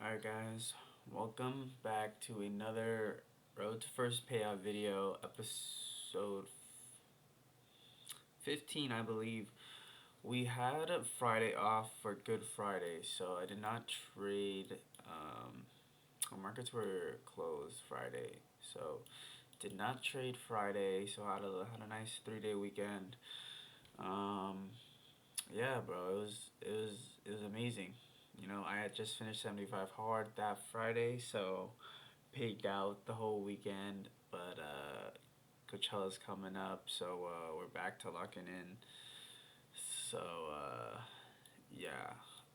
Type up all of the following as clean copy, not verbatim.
Alright guys, welcome back to another Road to First Payout video, episode 15 I believe. We had a Friday off for Good Friday, so I did not trade, our markets were closed Friday, so did not trade Friday, so had a nice 3-day weekend. Um, yeah bro, it was amazing. I had just finished 75 hard that Friday, so pigged out the whole weekend, but Coachella's coming up, so we're back to locking in. So yeah,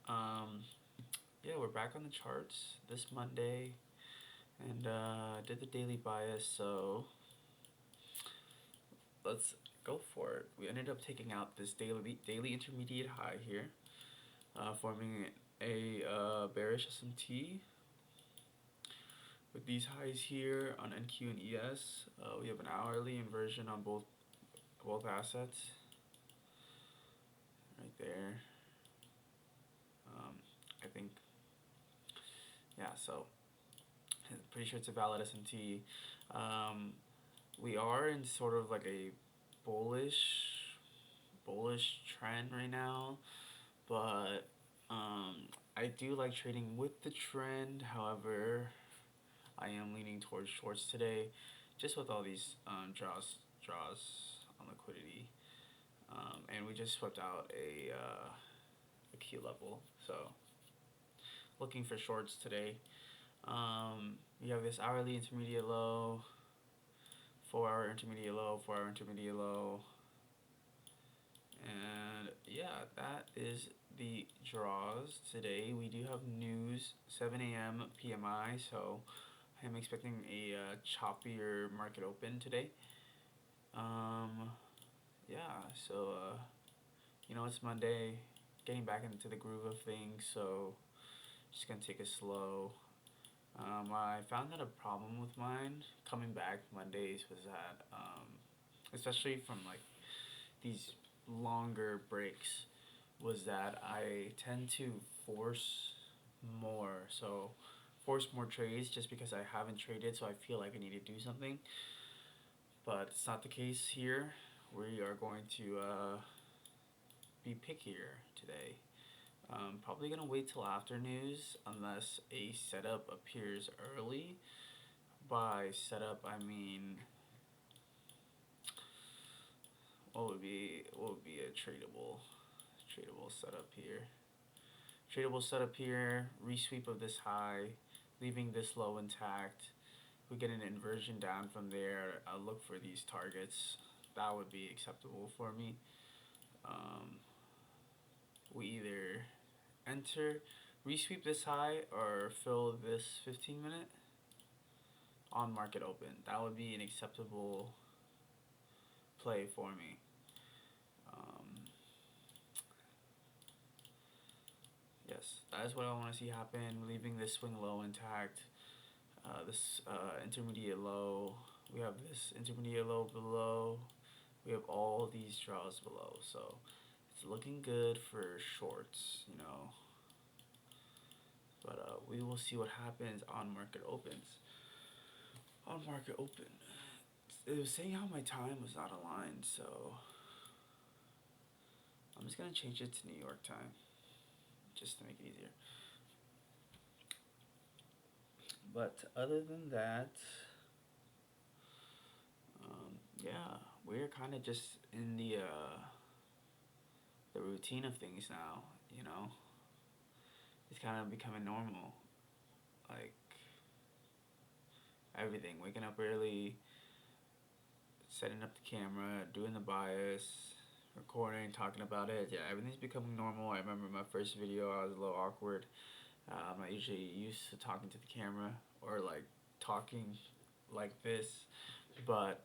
um, yeah, we're back on the charts this Monday, and did the daily bias. So let's go for it. We ended up taking out this daily intermediate high here, forming a bearish SMT with these highs here on NQ and ES. We have an hourly inversion on both assets right there. I think, yeah, so I'm pretty sure it's a valid SMT. Um, we are in sort of like a bullish bullish trend right now, but I do like trading with the trend. However, I am leaning towards shorts today, just with all these draws on liquidity. And we just swept out a key level, so looking for shorts today. We have this hourly intermediate low, 4 hour intermediate low, 4 hour intermediate low, and yeah, that is the draws today. We do have news 7 a.m. PMI, so I am expecting a choppier market open today. Yeah, so it's Monday, getting back into the groove of things, so just gonna take it slow. I found that a problem with mine coming back Mondays was that, especially from like these longer breaks, was that I tend to force more. So force more trades just because I haven't traded, so I feel like I need to do something. But it's not the case here. We are going to be pickier today. Probably gonna wait till after news unless a setup appears early. By setup, I mean what would be a tradable setup here? Tradable setup here. Resweep of this high, leaving this low intact. We get an inversion down from there. I'll look for these targets. That would be acceptable for me. Um, we either enter, resweep this high, or fill this 15-minute on market open. That would be an acceptable play for me. Yes, that is what I want to see happen. Leaving this swing low intact. This intermediate low. We have this intermediate low below. We have all these draws below. So it's looking good for shorts. But we will see what happens on market opens. On market open. It was saying how my time was not aligned, so I'm just gonna change it to New York time, just to make it easier. But other than that, yeah, we're kind of just in the routine of things now. You know, it's kind of becoming normal. Like everything, waking up early, setting up the camera, doing the bias, recording, talking about it. Yeah, everything's becoming normal. I remember my first video, I was a little awkward. I'm not usually used to talking to the camera or like talking like this, but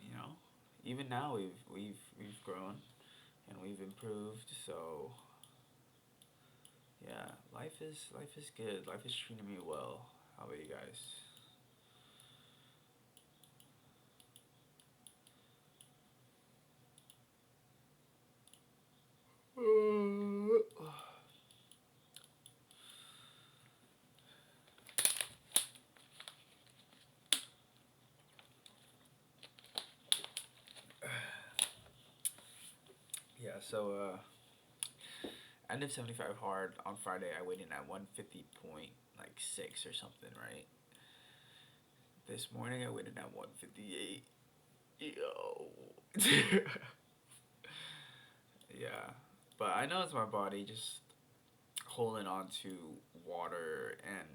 you know, even now we've grown and we've improved. So yeah, life is good. Life is treating me well. How about you guys? End of 75 hard on Friday. I weighed in at 150 point like 6 or something, right? This morning I weighed in at 158. Yo. Yeah, but I know it's my body just holding on to water and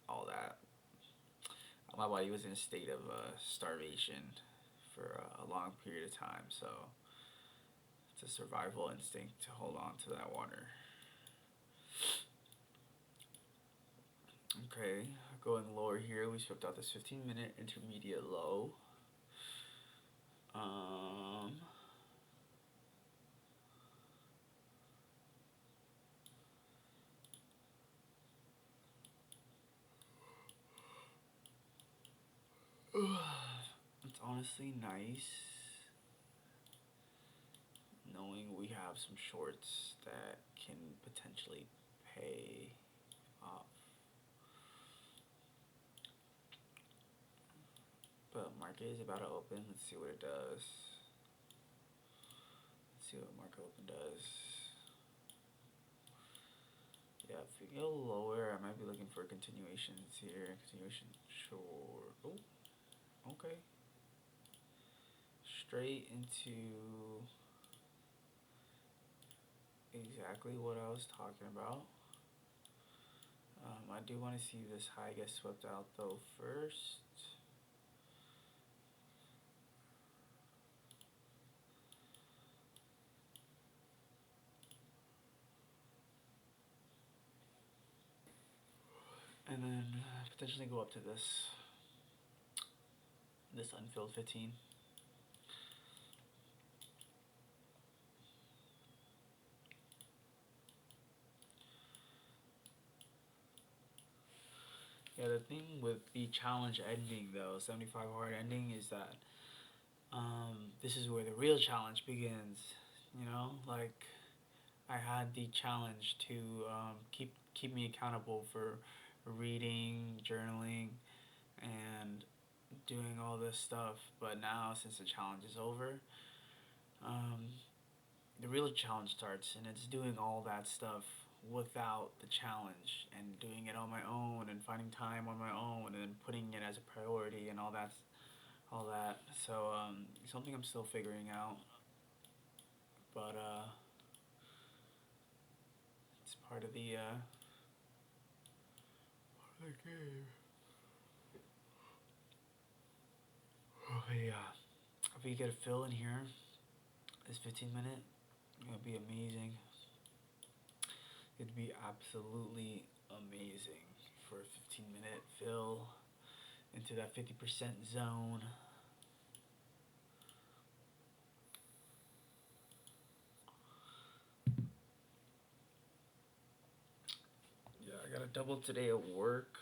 all that. My body was in a state of starvation for a long period of time, so it's a survival instinct to hold on to that water. Okay, going lower here, we swept out this 15-minute intermediate low. Um, it's honestly nice knowing we have some shorts that can potentially pay off. But market is about to open. Let's see what it does. Let's see what market open does. Yeah, if we go lower, I might be looking for continuations here. Continuation short. Oh, okay. Straight into exactly what I was talking about. I do want to see this high get swept out though first. And then potentially go up to this unfilled 15. Yeah, the thing with the challenge ending though, 75 hard ending, is that this is where the real challenge begins. You know, like I had the challenge to keep me accountable for reading, journaling, and doing all this stuff. But now, since the challenge is over, um, the real challenge starts, and it's doing all that stuff without the challenge and doing it on my own and finding time on my own and then putting it as a priority and all that. So something I'm still figuring out, but it's part of the game. Oh yeah. If we get a fill in here, this 15-minute, it's gonna be amazing. It'd be absolutely amazing for a 15-minute fill into that 50% zone. Yeah, I got a double today at work.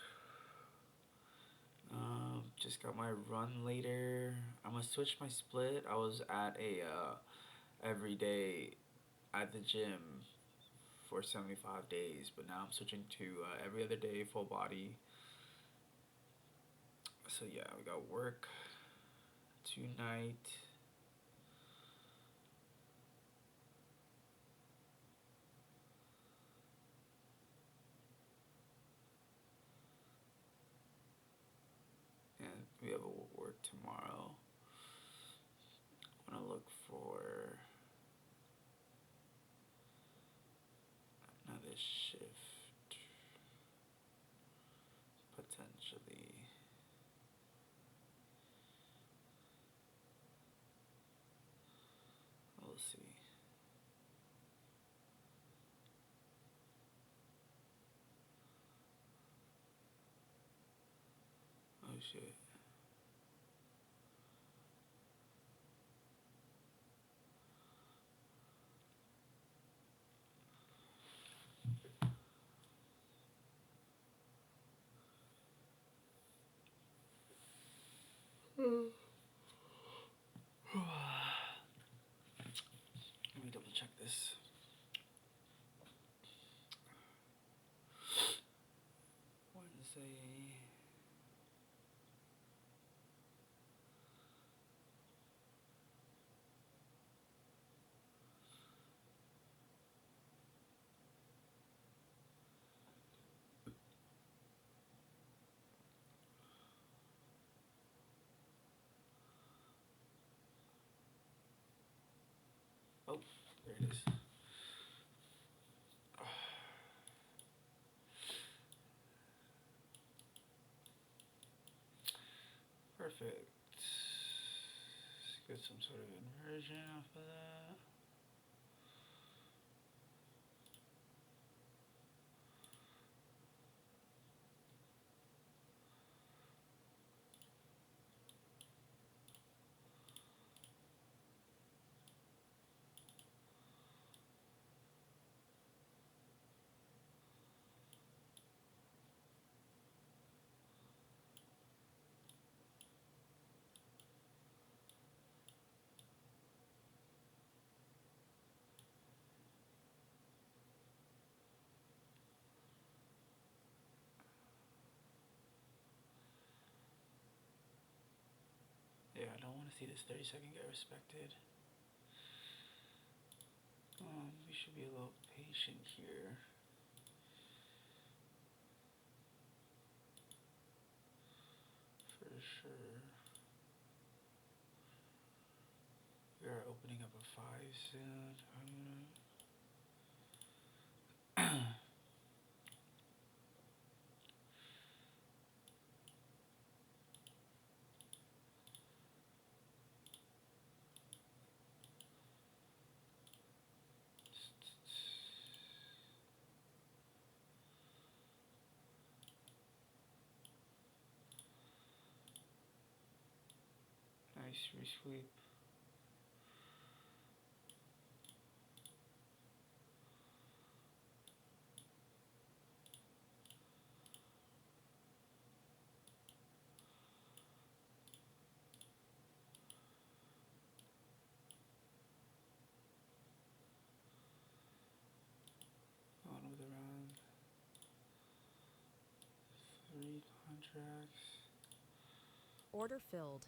Just got my run later. I'm gonna switch my split. I was at a every day at the gym for 75 days, but now I'm switching to every other day full body. So yeah, we got work tonight. And we have a work tomorrow. I'm gonna look for another shift potentially. We'll see. Oh shit. Let me double check this. Wednesday. it is. Perfect. Let's get some sort of inversion off of that. Yeah, I don't want to see this 30-second get respected. We should be a little patient here. For sure. We are opening up a 5 soon. Nice resweep. Going with around 3 contracts. Order filled.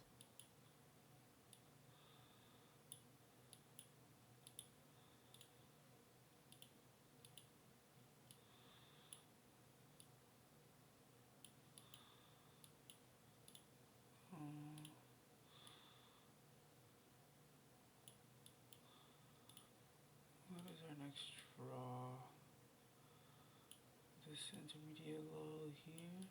What is our next draw? This intermediate low here.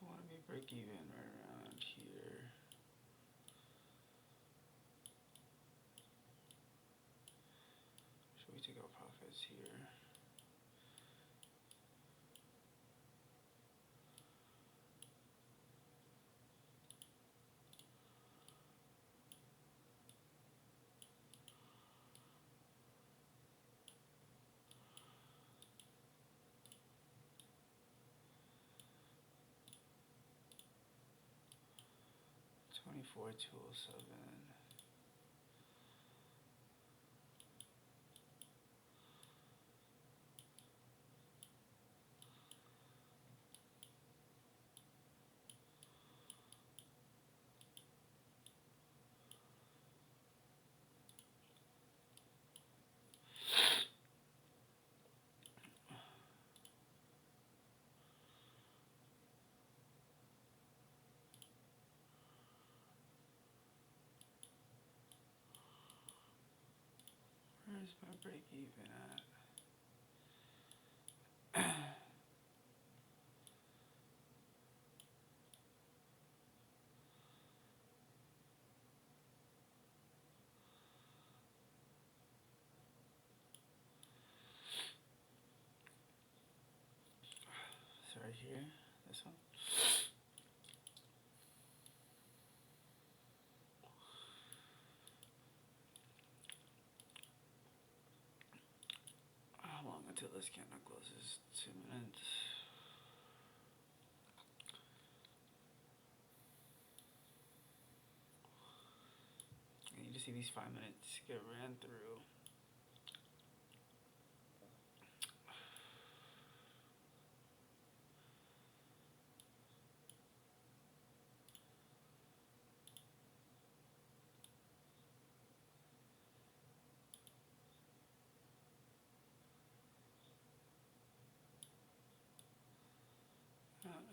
I want to be break even right around here. Should we take our profits here? $24,207. Where's my break even at? So right here, this one. How long until this candle closes? 2 minutes. I need to see these 5 minutes get ran through.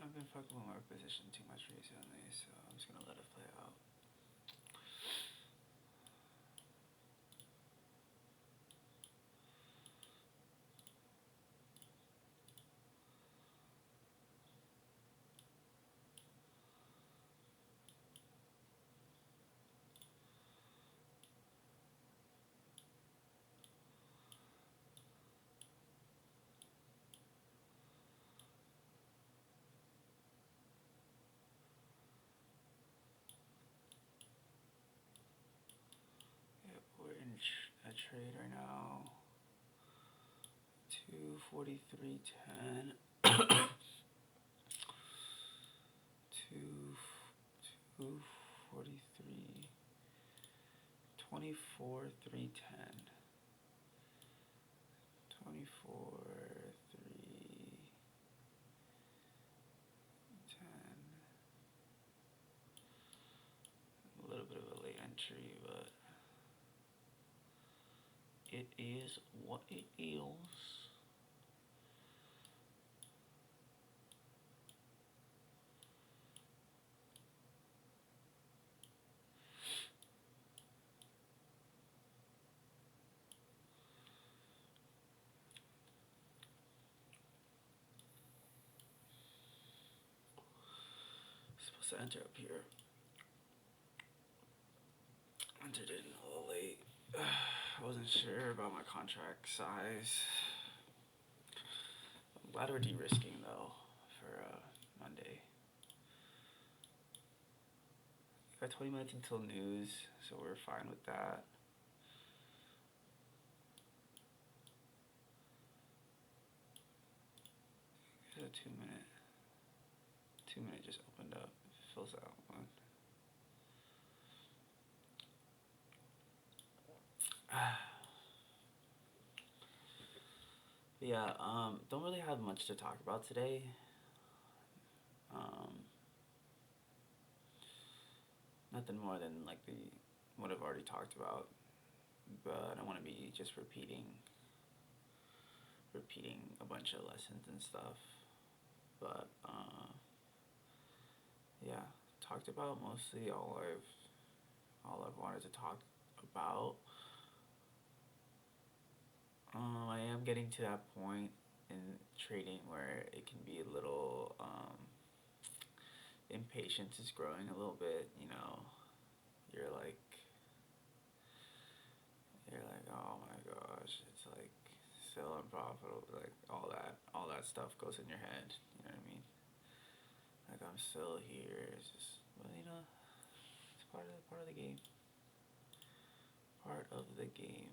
I've been fucking with my position too much recently, so I'm just gonna let it play out. Yep, we're in a trade right now. 243.10. Two 243 24 310 24 310. A little bit of a late entry, but it is what it is. Supposed to enter up here. Entered in a little late. I wasn't sure about my contract size. I'm glad we're de-risking though for Monday. Got 20 minutes until news, so we're fine with that. There's a 2 minute. 2 minute just opened up. It fills out one. Yeah, don't really have much to talk about today. Nothing more than like what I've already talked about, but I don't want to be just repeating a bunch of lessons and stuff. But yeah, talked about mostly all I've wanted to talk about. I am getting to that point in trading where it can be a little impatience is growing a little bit. You're like, oh my gosh, it's like still unprofitable. Like all that stuff goes in your head. You know what I mean? Like I'm still here. It's just, well, it's part of the game. Part of the game.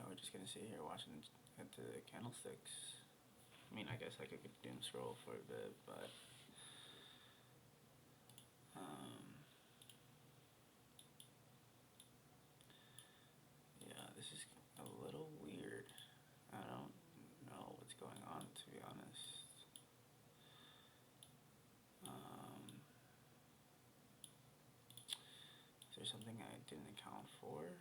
We're just gonna sit here watching the candlesticks. I mean, I guess I could doom scroll for a bit, but yeah, this is a little weird. I don't know what's going on, to be honest. Is there something I didn't account for?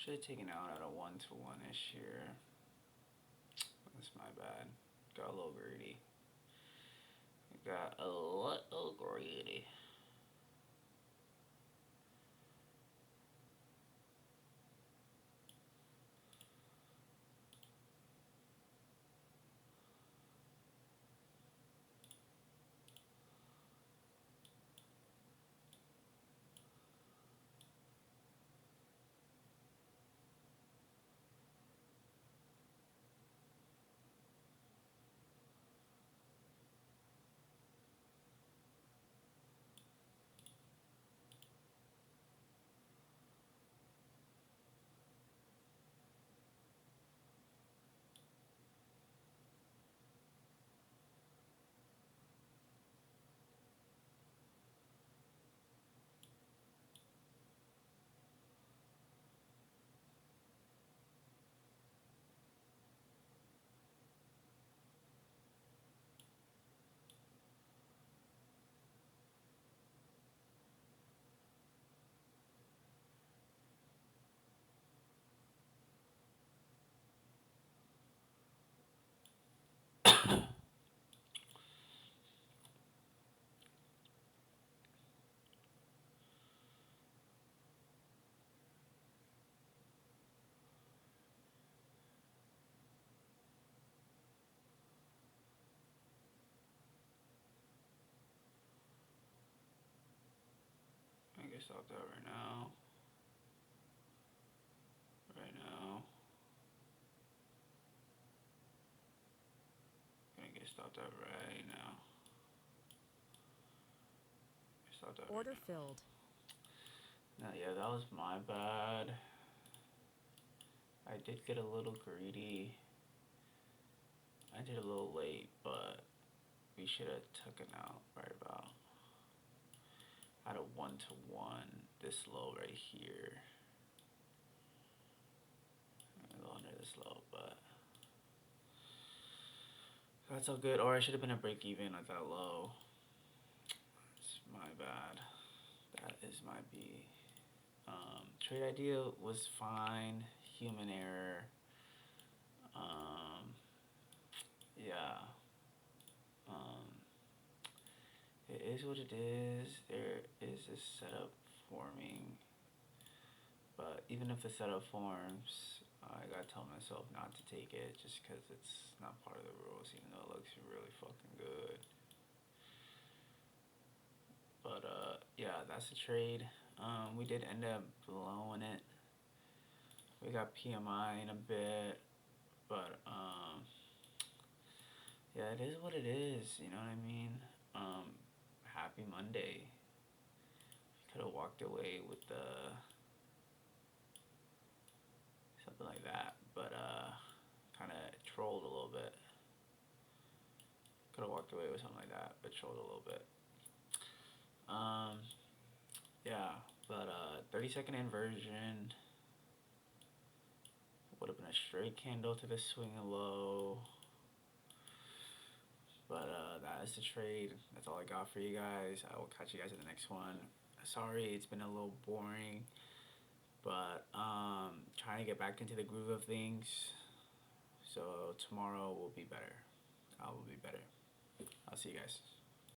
Should have taken out at a 1-to-1-ish here. That's my bad. Got a little greedy. Got a little greedy. I guess stop that right now. Right now. Gonna get stopped out right now. Stop that Order right now. filled. No, yeah, that was my bad. I did get a little greedy. I did a little late, but we should have taken out right about at a 1-to-1 this low right here. A little under this low, but that's all good. Or I should have been a break even at that low. It's my bad. That is my B. Trade idea was fine. Human error. Yeah. It is what it is. There is a setup forming. But even if the setup forms, I gotta tell myself not to take it just because it's not part of the rules, even though it looks really fucking good. But yeah, that's the trade. We did end up blowing it. We got PMI in a bit, but yeah, it is what it is. You know what I mean? Happy Monday. Could have walked away with something like that, but kind of trolled a little bit. Could have walked away with something like that, but trolled a little bit. Yeah, but 30-second inversion would have been a straight candle to the swing low. But that is the trade. That's all I got for you guys. I will catch you guys in the next one. Sorry, it's been a little boring, but trying to get back into the groove of things. So tomorrow will be better. I will be better. I'll see you guys.